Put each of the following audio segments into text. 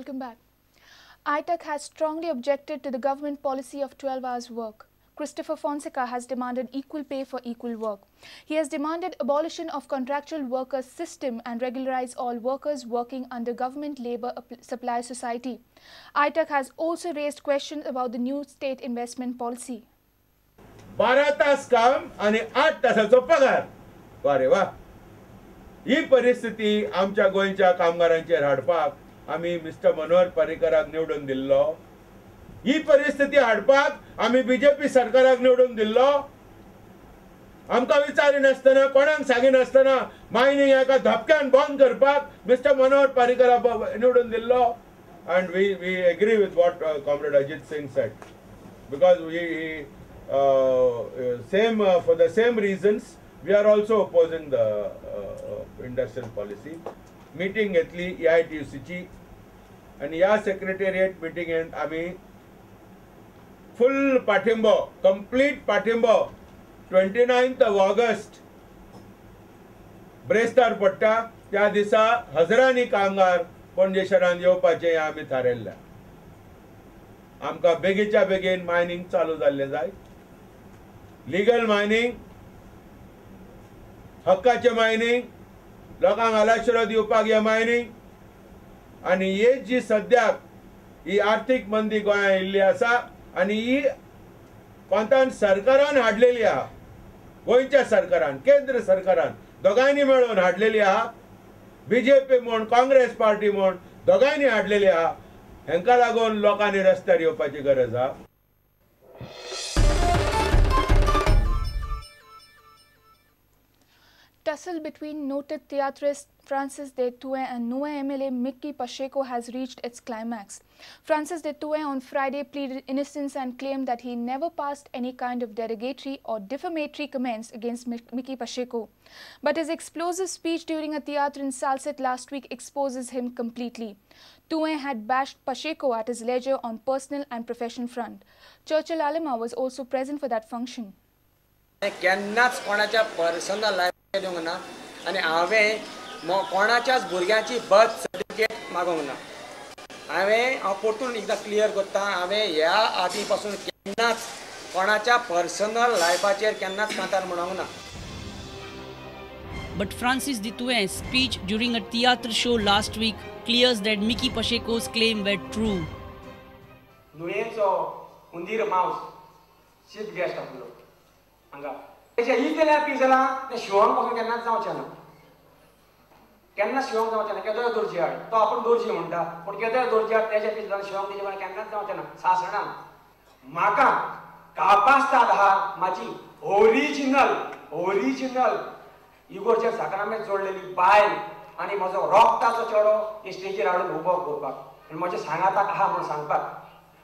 Welcome back. ITUC has strongly objected to the government policy of 12 hours work. Christopher Fonseca has demanded equal pay for equal work. He has demanded abolition of contractual workers system and regularize all workers working under government labour supply society. ITUC has also raised questions about the new state investment policy. 12 तास काम आणि 8 तासाचो पगार. वारे वा. ही परिस्थिती आमच्या गोंयच्या कामगारांचेर हाडपाक आम्ही मिस्टर मनोहर पर्रीकराक निवडून दिल्लो. ही परिस्थिती हाडपाक आम्ही बीजेपी सरकाराक निवडून दिल्लो. आमकां विचारिनासतना कोणाक सांगिनासतना मायनिंग एका धपक्यान बंद करपाक मिस्टर मनोहर पर्रीकराक निवडून दिल्लो. And we agree with what Comrade Ajit Singh said, because for the same reasons we are also opposing the industrial policy. Meeting घेतली AITUCची आणि या secretariat meeting and आम्ही full पाठिंबो, complete पाठिंबो 29th of August ब्रेस्तार पडटा. त्या दिसा हजारांनी कामगार पणजे शहरांत येवपाचे आम्ही थारायल्ले. आमकां बेगीच्या बेगीन मायनिंग चालू जाल्ले जाय. लिगल मायनिंग, हक्काचे मायनिंग, लोकांक आलाशिरो दिवपाक हे मायनिंग. आणि ही जी सद्याक ही आर्थीक मंदी गोंयांत आयिल्ली आसा आणि ही कोंतान सरकारान हाडलेली आहा. गोंयच्या सरकारान, केंद्र सरकारान दोगांयनी मेळून हाडलेली आहा. बीजेपी म्हण, काँग्रेस पार्टी म्हण दोगांयनी हाडलेली आहा. हेंका लागून लोकांनी रस्त्यार येवपाची गरज आहा. Tussle between noted theatrist Francis Detuwe and Noe MLA Mickey Pacheco has reached its climax. Francis Detuwe on Friday pleaded innocence and claimed that he never passed any kind of derogatory or defamatory comments against Mickey Pacheco. But his explosive speech during a theatre in Salsette last week exposes him completely. Tuwe had bashed Pacheco at his leisure on personal and professional front. Churchill Alima was also present for that function. आणि हांवें कोणाच्याच भुरग्याची birth certificate मागोंक ना. हांव परतून एकदां clear करता, हांवें ह्या आदी पासून केन्नाच कोणाच्या पर्सनल लायफाचेर केन्नाच कांतार म्हणूंक ना. But Francis Detuwe's speech during a theatre show last week clears that Mickey Pacheco's claim were true. नुयेचो हुंदीर मावस चीफ गेस्ट आसलो हांगा. तेजे ही केल्या पिजला ते शिवण पासून केन्नाच जावचें ना. केन्नाच शिवंक जावचें ना. केदोय दोरजी हाड, तो आपूण दोरजी म्हणटा, पूण केदोय दोरजी हाड तेजे पिजला शिवंक तेजे म्हण केन्नाच जावचें ना. सासणां म्हाका कापास्ताद आहा म्हाजी ओरिजिनल इगोरचेर साकरामेर जोडलेली बायल आनी म्हजो रोगताचो चेडो हे स्टेजीर हाडून उबो करपाक आनी म्हज्या सांगाताक आहा म्हूण सांगपाक.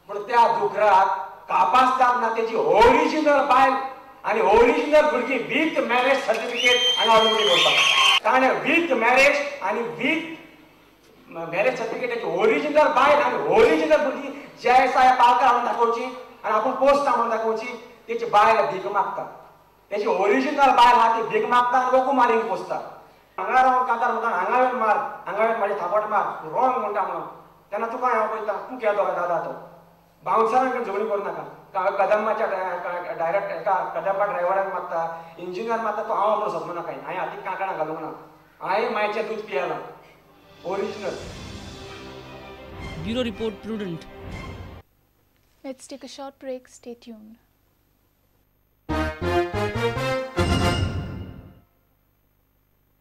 पूण त्या दुकराक कापास्ताद ना, तेजी ओरिजिनल बायल आणि ओरिजिनल भुरगी विथ मॅरेज सर्टिफिकेट आणि ऑलरेडी करतात. ताणे विथ मॅरेज आणि विथ मॅरेज सर्टिफिकेटाची ओरिजिनल बायल आणि ओरिजिनल भुरगी ज्या दिसा पालका हाडून दाखोवची आणि आपण पोस्ट हाडून दाखोवची. तेची बायल भीक मागता, तेची ओरिजिनल बायल आहा ती भीक मागता आणि लोक मारीक पोसता. हांगा रावन कांतार म्हणटा हांगावेन मार, हांगावेन म्हाजे थापट मार, रॉंग म्हणटा म्हणून. तेन्ना तुका हांव पळयता, तूं केदो दादा तो बावन्सरांक झगडी करूं नाका. कदंबाच्या डायरेक्ट एका कदंबा ड्रायव्हराक मागता, इंजिनियर मागता, तो हांव म्हणून समजूं नाका. हांवें हातीक कांकणां घालूंक ना. हांवें मायचें दूध पियेलां original. Bureau Report Prudent. Let's take a short break. Stay tuned.